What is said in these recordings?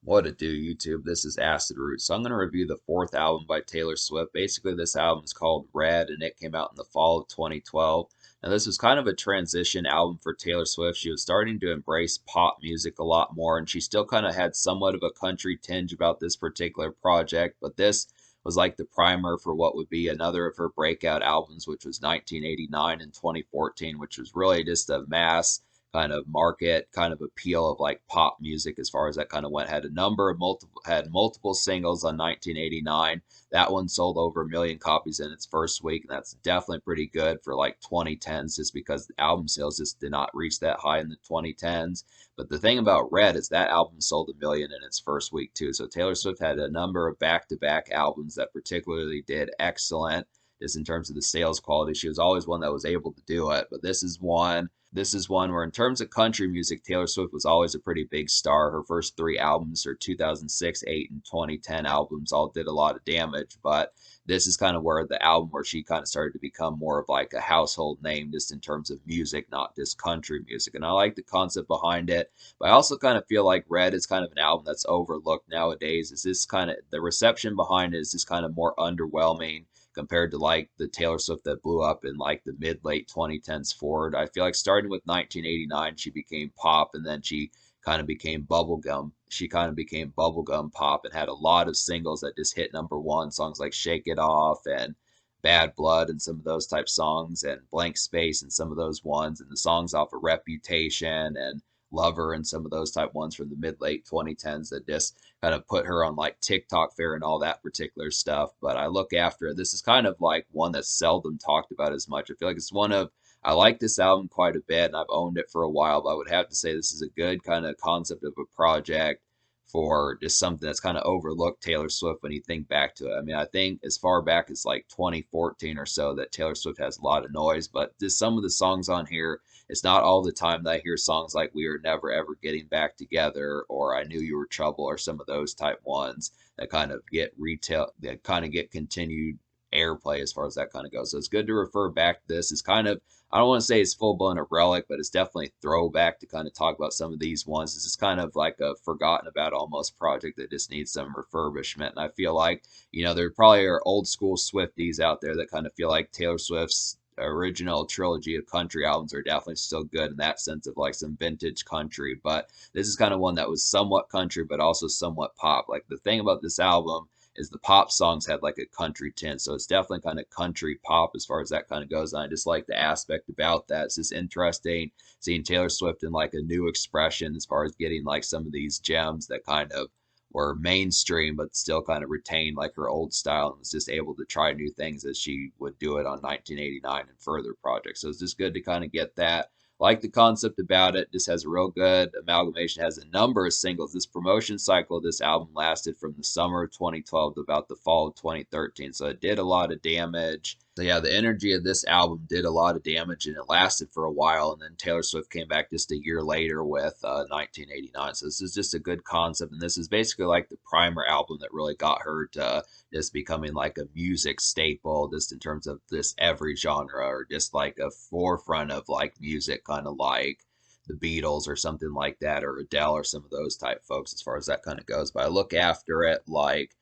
What it do, YouTube? This is Acid Root. So I'm going to review the fourth album by Taylor Swift. Basically, this album is called Red, and it came out in the fall of 2012. Now, this was kind of a transition album for Taylor Swift. She was starting to embrace pop music a lot more, and she still kind of had somewhat of a country tinge about this particular project. But this was like the primer for what would be another of her breakout albums, which was 1989 and 2014, which was really just a mass kind of market kind of appeal of like pop music as far as that kind of went. Had multiple singles on 1989. That one sold over 1 million copies in its first week, and that's definitely pretty good for like 2010s, just because the album sales just did not reach that high in the 2010s. But the thing about Red is that album sold 1 million in its first week too. So Taylor Swift had a number of back-to-back albums that particularly did excellent just in terms of the sales quality. She was always one that was able to do it, but this is one where, in terms of country music, Taylor Swift was always a pretty big star. Her first three albums, her 2006, 8, and 2010 albums, all did a lot of damage. But this is kind of where the album where she kind of started to become more of like a household name, just in terms of music, not just country music. And I like the concept behind it, but I also kind of feel like Red is kind of an album that's overlooked nowadays. Is this kind of the reception behind it is just kind of more underwhelming compared to like the Taylor Swift that blew up in like the mid late 2010s forward. I feel like starting with 1989, she became pop, and then she kind of became bubblegum. She kind of became bubblegum pop and had a lot of singles that just hit number one. Songs like Shake It Off and Bad Blood and some of those type songs, and Blank Space and some of those ones, and the songs off of Reputation and Lover and some of those type ones from the mid late 2010s that just kind of put her on like TikTok fair and all that particular stuff. But I look after it. This is kind of like one that's seldom talked about as much. I feel like it's one of I like this album quite a bit, and I've owned it for a while, but I would have to say this is a good kind of concept of a project for just something that's kind of overlooked Taylor Swift when you think back to it. I mean, I think as far back as like 2014 or so that Taylor Swift has a lot of noise, but just some of the songs on here, it's not all the time that I hear songs like We Are Never Ever Getting Back Together or I Knew You Were Trouble or some of those type ones that kind of get continued airplay as far as that kind of goes. So it's good to refer back to this. It's kind of, I don't want to say it's full blown a relic, but it's definitely a throwback to kind of talk about some of these ones. This is kind of like a forgotten about almost project that just needs some refurbishment. And I feel like, there probably are old school Swifties out there that kind of feel like Taylor Swift's original trilogy of country albums are definitely still good in that sense of like some vintage country. But this is kind of one that was somewhat country, but also somewhat pop. Like the thing about this album is the pop songs had like a country tint. So it's definitely kind of country pop as far as that kind of goes. And I just like the aspect about that. It's just interesting seeing Taylor Swift in like a new expression as far as getting like some of these gems that kind of were mainstream but still kind of retained like her old style, and was just able to try new things as she would do it on 1989 and further projects. So it's just good to kind of get that. Like the concept about it, just has a real good amalgamation, has a number of singles. This promotion cycle of this album lasted from the summer of 2012 to about the fall of 2013. So it did a lot of damage. So yeah, the energy of this album did a lot of damage, and it lasted for a while. And then Taylor Swift came back just a year later with 1989. So this is just a good concept, and this is basically like the primer album that really got her to just becoming like a music staple, just in terms of this every genre, or just like a forefront of like music, kind of like the Beatles or something like that, or Adele or some of those type folks as far as that kind of goes. But I look after it like,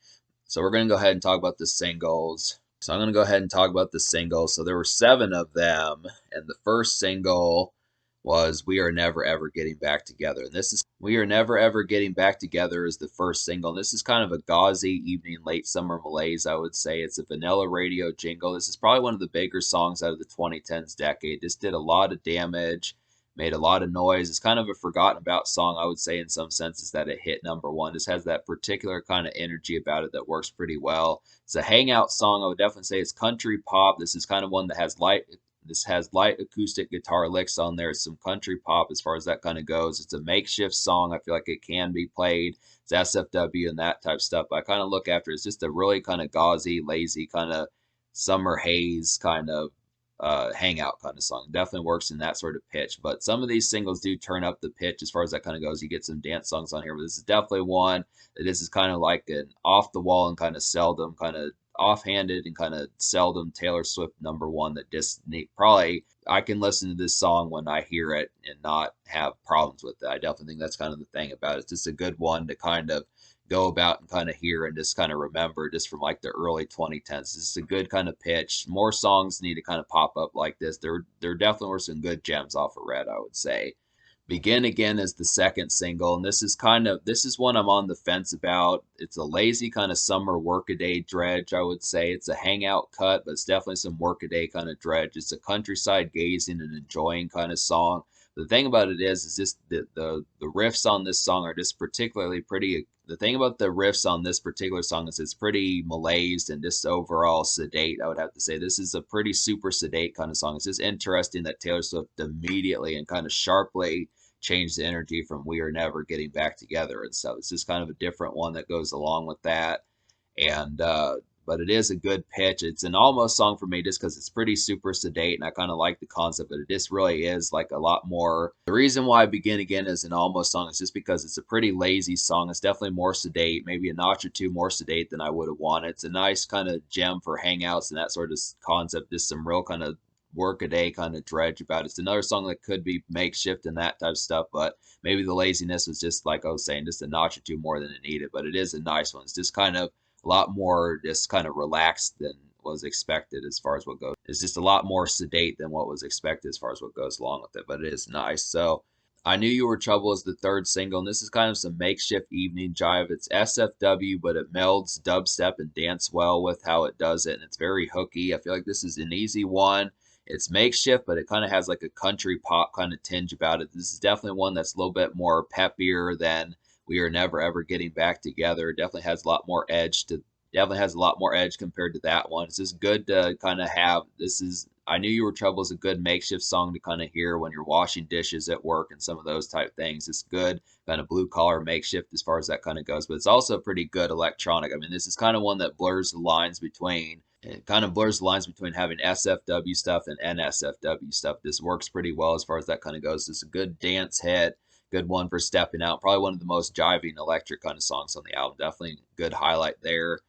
so we're going to go ahead and talk about the singles. So I'm going to go ahead and talk about the singles. So there were 7 of them, and the first single was We Are Never Ever Getting Back Together. And this is We Are Never Ever Getting Back Together is the first single. And this is kind of a gauzy evening, late summer malaise, I would say. It's a vanilla radio jingle. This is probably one of the bigger songs out of the 2010s decade. This did a lot of damage, made a lot of noise. It's kind of a forgotten about song, I would say, in some senses, that it hit number one. This has that particular kind of energy about it that works pretty well. It's a hangout song. I would definitely say it's country pop. This is kind of one that has light acoustic guitar licks on there. It's some country pop as far as that kind of goes. It's a makeshift song. I feel like it can be played. It's SFW and that type of stuff. But I kind of look after it's just a really kind of gauzy, lazy kind of summer haze kind of hangout kind of song. Definitely works in that sort of pitch. But some of these singles do turn up the pitch as far as that kind of goes. You get some dance songs on here, but this is definitely one that this is kind of like an off the wall and kind of seldom kind of offhanded and kind of seldom Taylor Swift #1 that just probably I can listen to this song when I hear it and not have problems with it. I definitely think that's kind of the thing about it. It's just a good one to kind of go about and kind of hear and just kind of remember just from like the early 2010s. This is a good kind of pitch. More songs need to kind of pop up like this. There definitely were some good gems off of Red, I would say. Begin Again is the second single, and this is one I'm on the fence about. It's a lazy kind of summer workaday dredge, I would say. It's a hangout cut, but it's definitely some workaday kind of dredge. It's a countryside gazing and enjoying kind of song. The thing about it is just the riffs on this song are just particularly pretty. The thing about the riffs on this particular song is it's pretty malaised and just overall sedate. I would have to say this is a pretty super sedate kind of song. It's just interesting that Taylor Swift immediately and kind of sharply changed the energy from "We Are Never Getting Back Together" and stuff. It's just kind of a different one that goes along with that. And but it is a good pitch. It's an almost song for me just because it's pretty super sedate, and I kind of like the concept. But it just really is like a lot more. The reason why Begin Again is an almost song is just because it's a pretty lazy song. It's definitely more sedate, maybe a notch or two more sedate than I would have wanted. It's a nice kind of gem for hangouts and that sort of concept. Just some real kind of work a day kind of dredge about it. It's another song that could be makeshift and that type of stuff, but maybe the laziness was just like I was saying, just a notch or two more than it needed. But it is a nice one. It's just kind of a lot more just kind of relaxed than was expected as far as what goes. It's just a lot more sedate than what was expected as far as what goes along with it, but it is nice. So I Knew You Were Trouble is the third single, and this is kind of some makeshift evening jive. It's SFW, but it melds dubstep and dance well with how it does it, and it's very hooky. I feel like this is an easy one. It's makeshift, but it kind of has like a country pop kind of tinge about it. This is definitely one that's a little bit more peppier than We Are Never Ever Getting Back Together. It definitely has a lot more edge to definitely has a lot more edge compared to that one. It's just good to kind of have. This is I Knew You Were Trouble is a good makeshift song to kind of hear when you're washing dishes at work and some of those type things. It's good kind of blue collar makeshift as far as that kind of goes, but it's also pretty good electronic. I mean, this is kind of one that blurs the lines between it kind of blurs the lines between having SFW stuff and NSFW stuff. This works pretty well as far as that kind of goes. It's a good dance hit, good one for stepping out. Probably one of the most jiving electric kind of songs on the album. Definitely good highlight there.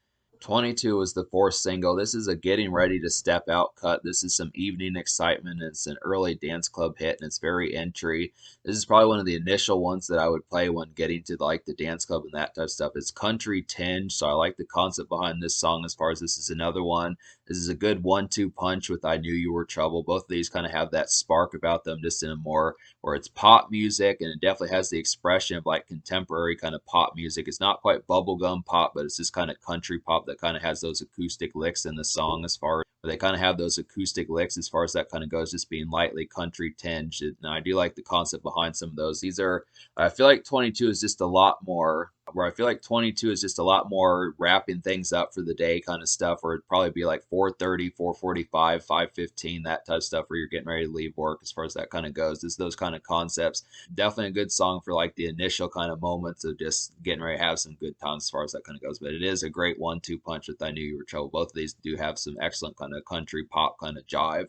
22 is the fourth single. This is a getting ready to step out cut. This is some evening excitement. It's an early dance club hit and it's very entry. This is probably one of the initial ones that I would play when getting to like the dance club and that type of stuff. It's country tinge, so I like the concept behind this song as far as this is another one. This is a good 1-2 punch with I Knew You Were Trouble. Both of these kind of have that spark about them just in a more where it's pop music and it definitely has the expression of like contemporary kind of pop music. It's not quite bubblegum pop, but it's just kind of country pop that kind of has those acoustic licks in the song as far as they kind of have those acoustic licks as far as that kind of goes, just being lightly country tinged. And I do like the concept behind some of those. These are, I feel like 22 is just a lot more, where I feel like 22 is just a lot more wrapping things up for the day kind of stuff, where it'd probably be like 4:30, 4:45, 5:15, that type of stuff where you're getting ready to leave work as far as that kind of goes. It's those kind of concepts. Definitely a good song for like the initial kind of moments of just getting ready to have some good times as far as that kind of goes. But it is a great 1-2 punch with I Knew You Were Trouble. Both of these do have some excellent kind of country pop kind of jive.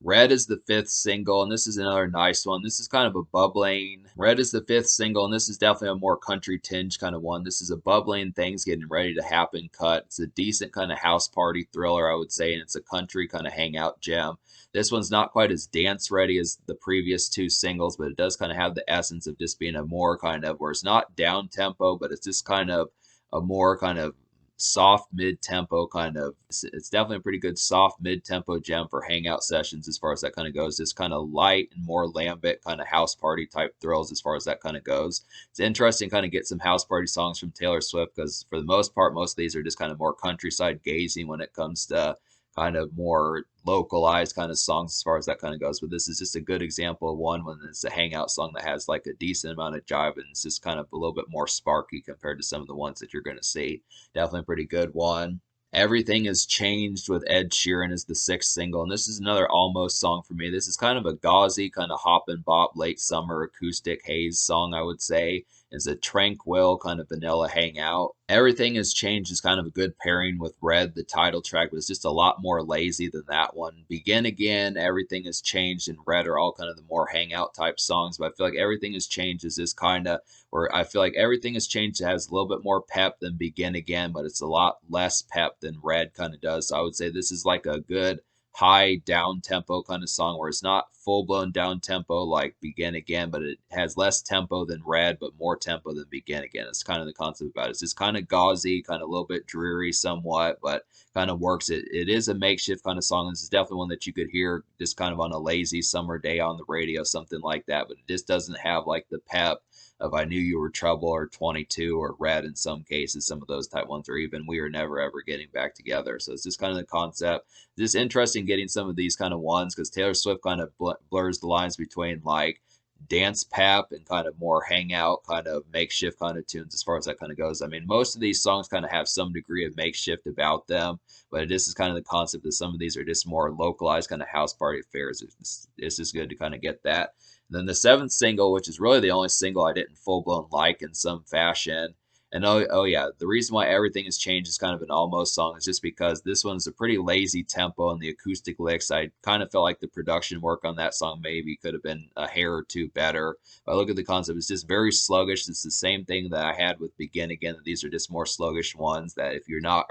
Red is the fifth single, and this is another nice one. This is kind of a bubbling. Red is the fifth single, and this is definitely a more country tinge kind of one. This is a bubbling things getting ready to happen cut. It's a decent kind of house party thriller, I would say, and it's a country kind of hangout gem. This one's not quite as dance ready as the previous two singles, but it does kind of have the essence of just being a more kind of, where it's not down tempo, but it's just kind of a more kind of soft mid-tempo kind of. It's definitely a pretty good soft mid-tempo gem for hangout sessions as far as that kind of goes. Just kind of light and more lambic kind of house party type thrills as far as that kind of goes. It's interesting kind of get some house party songs from Taylor Swift because for the most part most of these are just kind of more countryside gazing when it comes to kind of more localized kind of songs as far as that kind of goes. But this is just a good example of one when it's a hangout song that has like a decent amount of jive and it's just kind of a little bit more sparky compared to some of the ones that you're going to see. Definitely a pretty good one. Everything Has Changed with Ed Sheeran is the sixth single, and this is another almost song for me. This is kind of a gauzy, kind of hop and bop, late summer acoustic haze song, I would say. is a tranquil kind of vanilla hangout. Everything Has Changed is kind of a good pairing with Red, the title track, but it's just a lot more lazy than that one. Begin Again, Everything Has Changed, and Red are all kind of the more hangout type songs, but I feel like Everything Has Changed is this kind of where I feel like Everything Has Changed has a little bit more pep than Begin Again, but it's a lot less pep than Red kind of does. So I would say this is like a good high down tempo kind of song where it's not full blown down tempo like Begin Again, but it has less tempo than Red, but more tempo than Begin Again. It's kind of the concept about it. It's just kind of gauzy, kind of a little bit dreary somewhat, but kind of works. It is a makeshift kind of song. This is definitely one that you could hear just kind of on a lazy summer day on the radio, something like that, but it just doesn't have like the pep of I Knew You Were Trouble or 22 or Red in some cases, some of those type ones, or even We Are Never Ever Getting Back Together. So it's just kind of the concept. Just interesting getting some of these kind of ones because Taylor Swift kind of blurs the lines between like dance pap and kind of more hangout kind of makeshift kind of tunes as far as that kind of goes. I mean, most of these songs kind of have some degree of makeshift about them, but this is kind of the concept that some of these are just more localized kind of house party affairs. It's just good to kind of get that. And then the seventh single, which is really the only single I didn't full blown like in some fashion. And oh yeah, the reason why Everything Has Changed is kind of an almost song is just because this one's a pretty lazy tempo and the acoustic licks. I kind of felt like the production work on that song maybe could have been a hair or two better. But I look at the concept, it's just very sluggish. It's the same thing that I had with Begin Again. These are just more sluggish ones that if you're not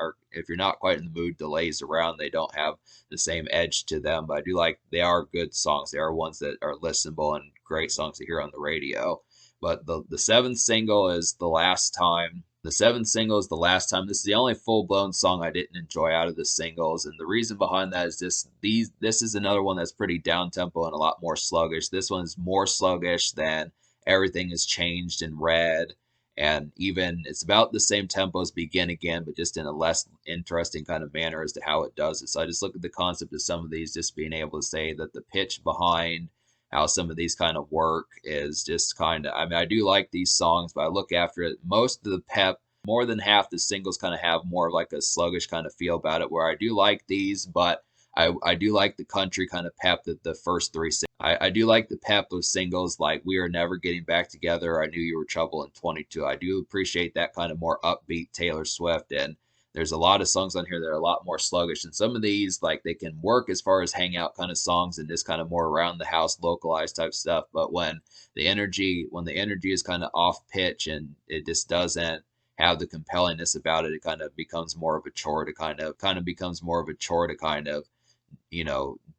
quite in the mood to laze around, they don't have the same edge to them. But I do like they are good songs. They are ones that are listenable and great songs to hear on the radio. But the seventh single is The Last Time. The seventh single is The Last Time. This is the only full blown song I didn't enjoy out of the singles, and the reason behind that is just this is another one that's pretty down tempo and a lot more sluggish. This one is more sluggish than Everything Has Changed in Red, and even it's about the same tempo as Begin Again, but just in a less interesting kind of manner as to how it does it. So I just look at the concept of some of these, just being able to say that the pitch behind how some of these kind of work is just kind of, I mean, I do like these songs, but I look after it. Most of the pep, more than half the singles kind of have more of like a sluggish kind of feel about it, where I do like these, but I do like the country kind of pep that the first three. I do like the pep of singles like We Are Never Getting Back Together, I Knew You Were Trouble, and 22. I do appreciate that kind of more upbeat Taylor Swift, and there's a lot of songs on here that are a lot more sluggish. And some of these, like, they can work as far as hangout kind of songs and just kind of more around the house, localized type stuff. But when the energy is kind of off pitch and it just doesn't have the compellingness about it, it kind of becomes more of a chore to becomes more of a chore to kind of,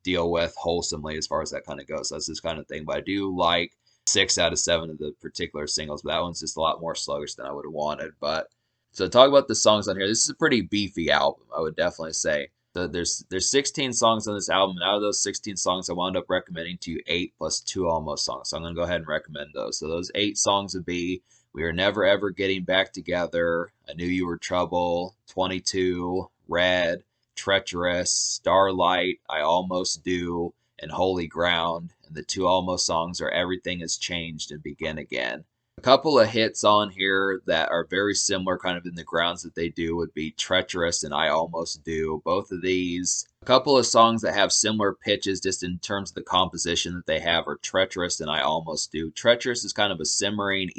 deal with wholesomely as far as that kind of goes. So that's this kind of thing. But I do like 6 out of 7 of the particular singles, but that one's just a lot more sluggish than I would have wanted. But so talk about the songs on here. This is a pretty beefy album, I would definitely say. So there's 16 songs on this album, and out of those 16 songs, I wound up recommending to you 8 plus 2 almost songs. So I'm gonna go ahead and recommend those. So those 8 songs would be We Are Never Ever Getting Back Together, I Knew You Were Trouble, 22, Red, Treacherous, Starlight, I Almost Do, and Holy Ground. And the 2 almost songs are Everything Has Changed and Begin Again. A couple of hits on here that are very similar kind of in the grounds that they do would be Treacherous and I Almost Do. Both of these. A couple of songs that have similar pitches just in terms of the composition that they have are Treacherous and I Almost Do. Treacherous is kind of a simmering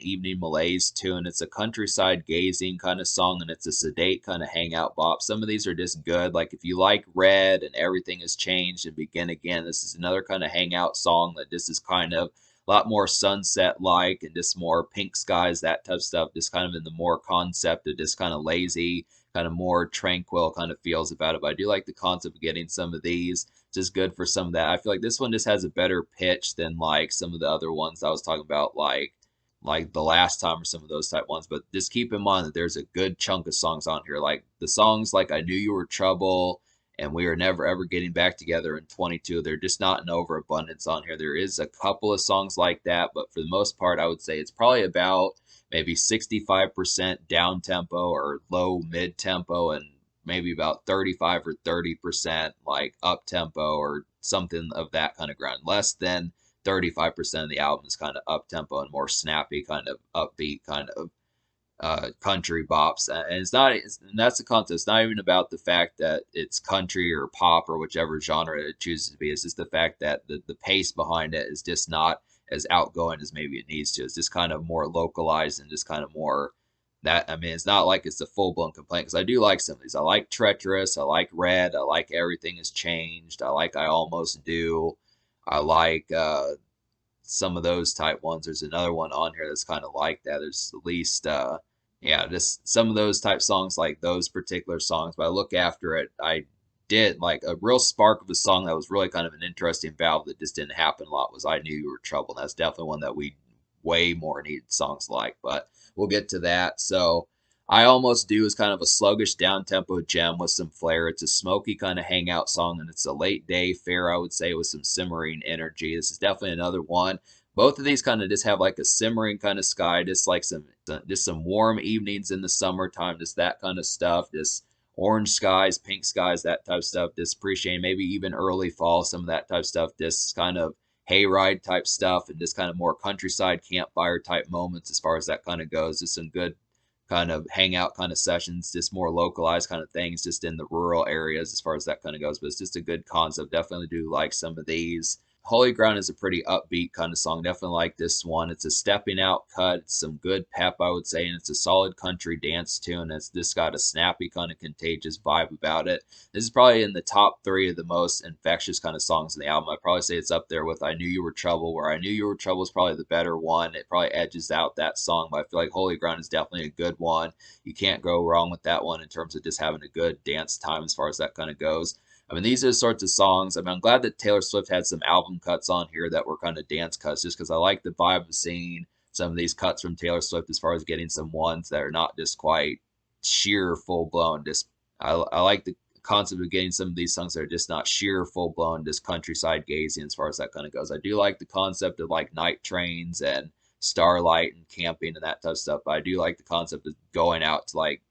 evening malaise tune. It's a countryside gazing kind of song, and it's a sedate kind of hangout bop. Some of these are just good. Like if you like Red and Everything Has Changed and Begin Again, this is another kind of hangout song that this is kind of a lot more sunset like and just more pink skies, that type of stuff, just kind of in the more concept of just kind of lazy, kind of more tranquil kind of feels about it. But I do like the concept of getting some of these, just good for some of that. I feel like this one just has a better pitch than like some of the other ones I was talking about, like The Last Time or some of those type ones. But just keep in mind that there's a good chunk of songs on here, like the songs like I Knew You Were Trouble and We Are Never Ever Getting Back Together in 22. They're just not in overabundance on here. There is a couple of songs like that, but for the most part, I would say it's probably about maybe 65% down tempo or low mid tempo, and maybe about 35 or 30% like up tempo or something of that kind of ground. Less than 35% of the album is kind of up tempo and more snappy, kind of upbeat, kind of country bops, and and that's the concept. It's not even about the fact that it's country or pop or whichever genre it chooses to be. It's just the fact that the pace behind it is just not as outgoing as maybe it needs to. It's just kind of more localized and just kind of more that. I mean, it's not like it's a full blown complaint because I do like some of these. I like Treacherous. I like Red. I like Everything Has Changed. I like I Almost Do. I like some of those type ones. There's another one on here that's kind of like that. There's at least yeah, just some of those type songs, like those particular songs. But I look after it, I did like a real spark of a song that was really kind of an interesting valve that just didn't happen a lot was I Knew You Were Trouble. And that's definitely one that we way more needed songs like, but we'll get to that. So I Almost Do is kind of a sluggish down tempo gem with some flair. It's a smoky kind of hangout song, and it's a late day fare, I would say, with some simmering energy. This is definitely another one. Both of these kind of just have like a simmering kind of sky, just some warm evenings in the summertime, just that kind of stuff, just orange skies, pink skies, that type of stuff. Just appreciating maybe even early fall, some of that type of stuff. Just kind of hayride type stuff, and just kind of more countryside campfire type moments as far as that kind of goes. Just some good kind of hangout kind of sessions, just more localized kind of things, just in the rural areas as far as that kind of goes. But it's just a good concept. Definitely do like some of these. Holy Ground is a pretty upbeat kind of song. Definitely like this one. It's a stepping out cut. It's some good pep, I would say, and it's a solid country dance tune. It's just got a snappy kind of contagious vibe about it. This is probably in the top 3 of the most infectious kind of songs in the album. I'd probably say it's up there with I Knew You Were Trouble, where I Knew You Were Trouble is probably the better one. It probably edges out that song, but I feel like Holy Ground is definitely a good one. You can't go wrong with that one in terms of just having a good dance time as far as that kind of goes. I mean, these are the sorts of songs. I mean, I'm glad that Taylor Swift had some album cuts on here that were kind of dance cuts, just because I like the vibe of seeing some of these cuts from Taylor Swift as far as getting some ones that are not just quite sheer full blown. Just I like the concept of getting some of these songs that are just not sheer full blown, just countryside gazing as far as that kind of goes. I do like the concept of like night trains and starlight and camping and that type of stuff. But I do like the concept of going out to like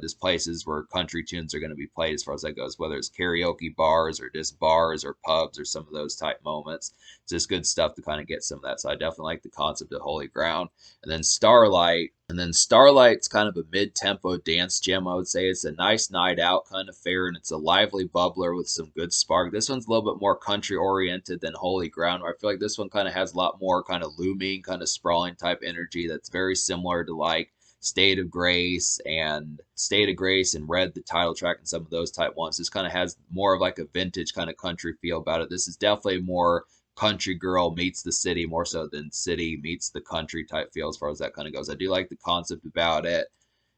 just places where country tunes are going to be played as far as that goes, whether it's karaoke bars or just bars or pubs or some of those type moments. It's just good stuff to kind of get some of that. So I definitely like the concept of Holy Ground. And then Starlight's kind of a mid-tempo dance gem, I would say. It's a nice night out kind of fare, and it's a lively bubbler with some good spark. This one's a little bit more country oriented than Holy Ground, where I feel like this one kind of has a lot more kind of looming, kind of sprawling type energy that's very similar to like State of Grace and Red, the title track, and some of those type ones. This kind of has more of like a vintage kind of country feel about it. This is definitely more country girl meets the city more so than city meets the country type feel as far as that kind of goes. I do like the concept about it.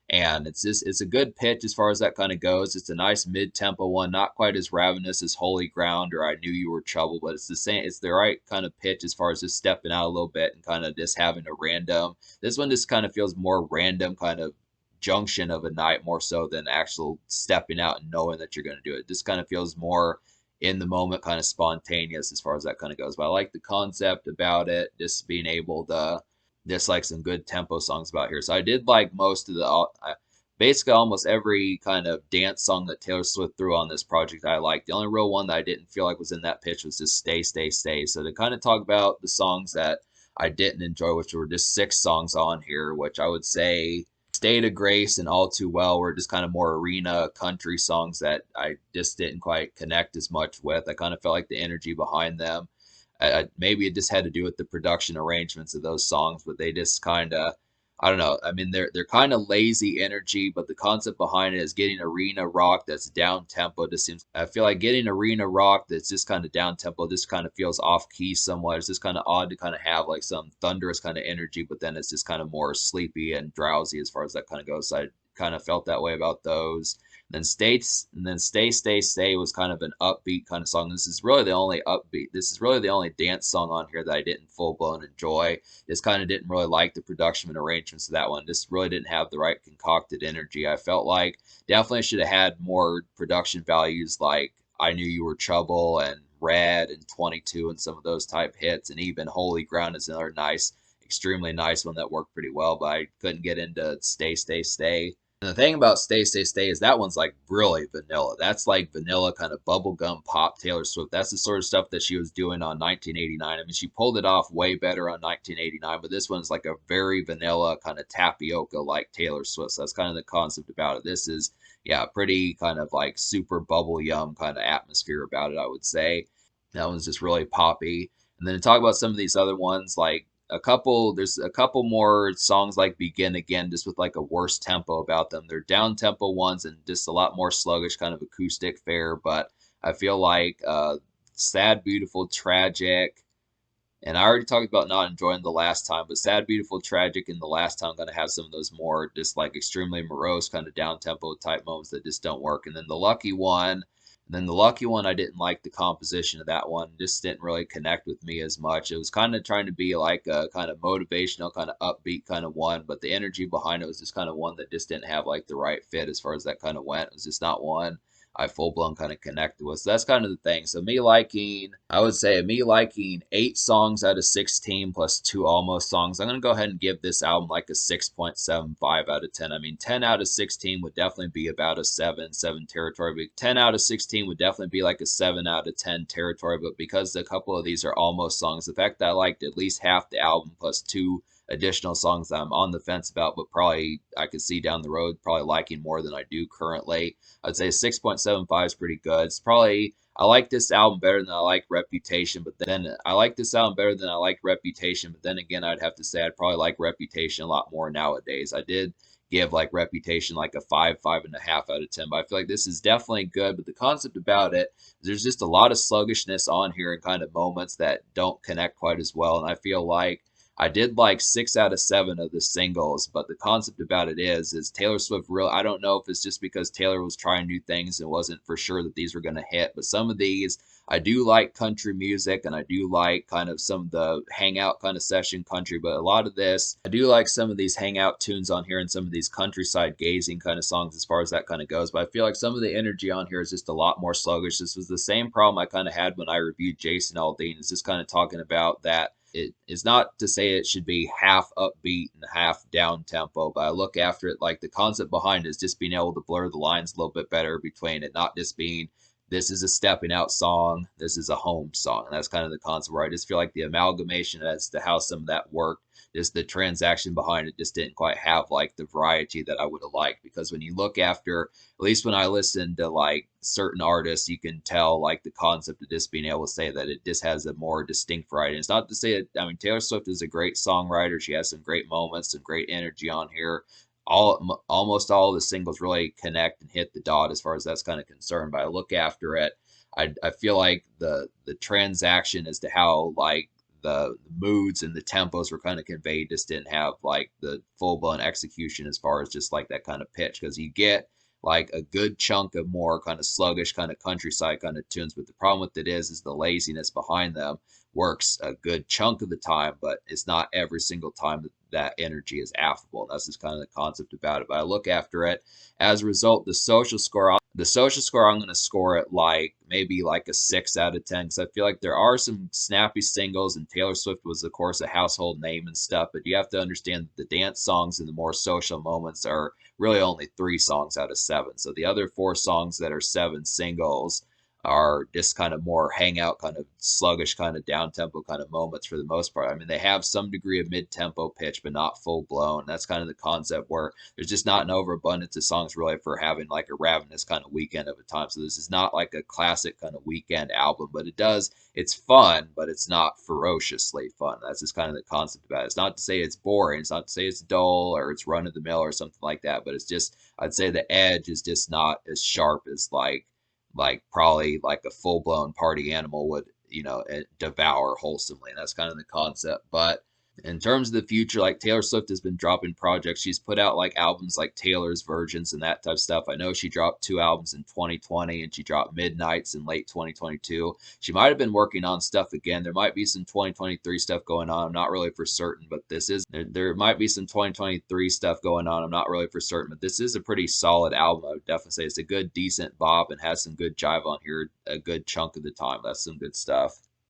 And it's a good pitch as far as that kind of goes. It's a nice mid-tempo one, not quite as ravenous as Holy Ground or I Knew You Were Trouble, but it's the same. It's the right kind of pitch as far as just stepping out a little bit and kind of just having a random. This one just kind of feels more random kind of junction of a night more so than actual stepping out and knowing that you're going to do it. It just kind of feels more in the moment, kind of spontaneous as far as that kind of goes. But I like the concept about it, just being able to just like some good tempo songs about here. So I did like most of basically almost every kind of dance song that Taylor Swift threw on this project I liked. The only real one that I didn't feel like was in that pitch was just Stay, Stay, Stay. So to kind of talk about the songs that I didn't enjoy, which were just 6 songs on here, which I would say State of Grace and All Too Well were just kind of more arena country songs that I just didn't quite connect as much with. I kind of felt like the energy behind them maybe it just had to do with the production arrangements of those songs, but they just kind of, I don't know. I mean, they're kind of lazy energy, but the concept behind it is getting arena rock that's down tempo. Just seems, I feel like getting arena rock that's just kind of down tempo just kind of feels off key somewhat. It's just kind of odd to kind of have like some thunderous kind of energy, but then it's just kind of more sleepy and drowsy as far as that kind of goes. So I kind of felt that way about those. Then Stay was kind of an upbeat kind of song. This is really the only upbeat. This is really the only dance song on here that I didn't full blown enjoy. Just kind of didn't really like the production and arrangements of that one. Just really didn't have the right concocted energy. I felt like definitely should have had more production values like I Knew You Were Trouble and Red and 22 and some of those type hits, and even Holy Ground is another nice, extremely nice one that worked pretty well, but I couldn't get into Stay. And the thing about Stay, Stay, Stay is that one's like really vanilla. That's like vanilla kind of bubblegum pop Taylor Swift. That's the sort of stuff that she was doing on 1989. I mean, she pulled it off way better on 1989, but this one's like a very vanilla kind of tapioca like Taylor Swift. So that's kind of the concept about it. This is, yeah, pretty kind of like super bubble yum kind of atmosphere about it, I would say. That one's just really poppy. And then to talk about some of these other ones, like there's a couple more songs like Begin Again, just with like a worse tempo about them. They're down tempo ones and just a lot more sluggish, kind of acoustic fare. But I feel like Sad, Beautiful, Tragic, and I already talked about not enjoying the last time, but Sad, Beautiful, Tragic, and the last time going to have some of those more just like extremely morose kind of down tempo type moments that just don't work. And then the Lucky One, I didn't like the composition of that one. Just didn't really connect with me as much. It was kind of trying to be like a kind of motivational, kind of upbeat kind of one, but the energy behind it was just kind of one that just didn't have like the right fit as far as that kind of went. It was just not one I full blown kind of connected with. So that's kind of the thing. So I would say me liking 8 songs out of 16 plus 2 almost songs. I'm gonna go ahead and give this album like a 6.75 out of 10. I mean, 10 out of 16 would definitely be about a 7 territory, but 10 out of 16 would definitely be like a 7 out of 10 territory. But because a couple of these are almost songs, the fact that I liked at least half the album plus 2 additional songs that I'm on the fence about, but probably I could see down the road probably liking more than I do currently. I'd say 6.75 is pretty good. It's probably I like this album better than I like Reputation, but then I like this album better than I like Reputation, but then again I'd have to say I'd probably like Reputation a lot more nowadays. I did give like Reputation like a 5.5 out of 10, but I feel like this is definitely good. But the concept about it, there's just a lot of sluggishness on here and kind of moments that don't connect quite as well. And I feel like I did like 6 out of 7 of the singles, but the concept about it is Taylor Swift real. I don't know if it's just because Taylor was trying new things and wasn't for sure that these were going to hit, but some of these I do like country music and I do like kind of some of the hangout kind of session country, but a lot of this I do like some of these hangout tunes on here and some of these countryside gazing kind of songs as far as that kind of goes. But I feel like some of the energy on here is just a lot more sluggish. This was the same problem I kind of had when I reviewed Jason Aldean. Is just kind of talking about that it is not to say it should be half upbeat and half down tempo, but I look after it like the concept behind it is just being able to blur the lines a little bit better between it, not just being this is a stepping out song, this is a home song. And that's kind of the concept where I just feel like the amalgamation as to how some of that worked, just the transaction behind it just didn't quite have like the variety that I would have liked. Because when you look after, at least when I listen to like certain artists, you can tell like the concept of just being able to say that it just has a more distinct variety. And it's not to say that, I mean, Taylor Swift is a great songwriter. She has some great moments, some great energy on here. Almost all of the singles really connect and hit the dot as far as that's kind of concerned. But I look after it, I feel like the transaction as to how like the moods and the tempos were kind of conveyed just didn't have like the full blown execution as far as just like that kind of pitch, because you get like a good chunk of more kind of sluggish kind of countryside kind of tunes, but the problem with it is the laziness behind them works a good chunk of the time, but it's not every single time that energy is affable. And that's just kind of the concept about it. But I look after it. As a result, the social score, I'm going to score it like maybe like a 6 out of 10, because I feel like there are some snappy singles, and Taylor Swift was, of course, a household name and stuff. But you have to understand that the dance songs and the more social moments are really only 3 songs out of 7. So the other 4 songs that are 7 singles are just kind of more hangout, kind of sluggish, kind of down tempo kind of moments for the most part. I mean, they have some degree of mid tempo pitch, but not full blown. That's kind of the concept where there's just not an overabundance of songs really for having like a ravenous kind of weekend of a time. So this is not like a classic kind of weekend album, but it's fun, but it's not ferociously fun. That's just kind of the concept about it. It's not to say it's boring. It's not to say it's dull or it's run of the mill or something like that, but it's just, I'd say the edge is just not as sharp as like probably like a full blown party animal would, devour wholesomely. And that's kind of the concept. But in terms of the future, like Taylor Swift has been dropping projects. She's put out like albums like Taylor's Versions and that type of stuff. I know she dropped 2 albums in 2020 and she dropped Midnights in late 2022. She might have been working on stuff again. There might be some 2023 stuff going on. I'm not really for certain, but there might be some 2023 stuff going on. I'm not really for certain, but this is a pretty solid album. I would definitely say it's a good, decent bop and has some good jive on here a good chunk of the time. That's some good stuff.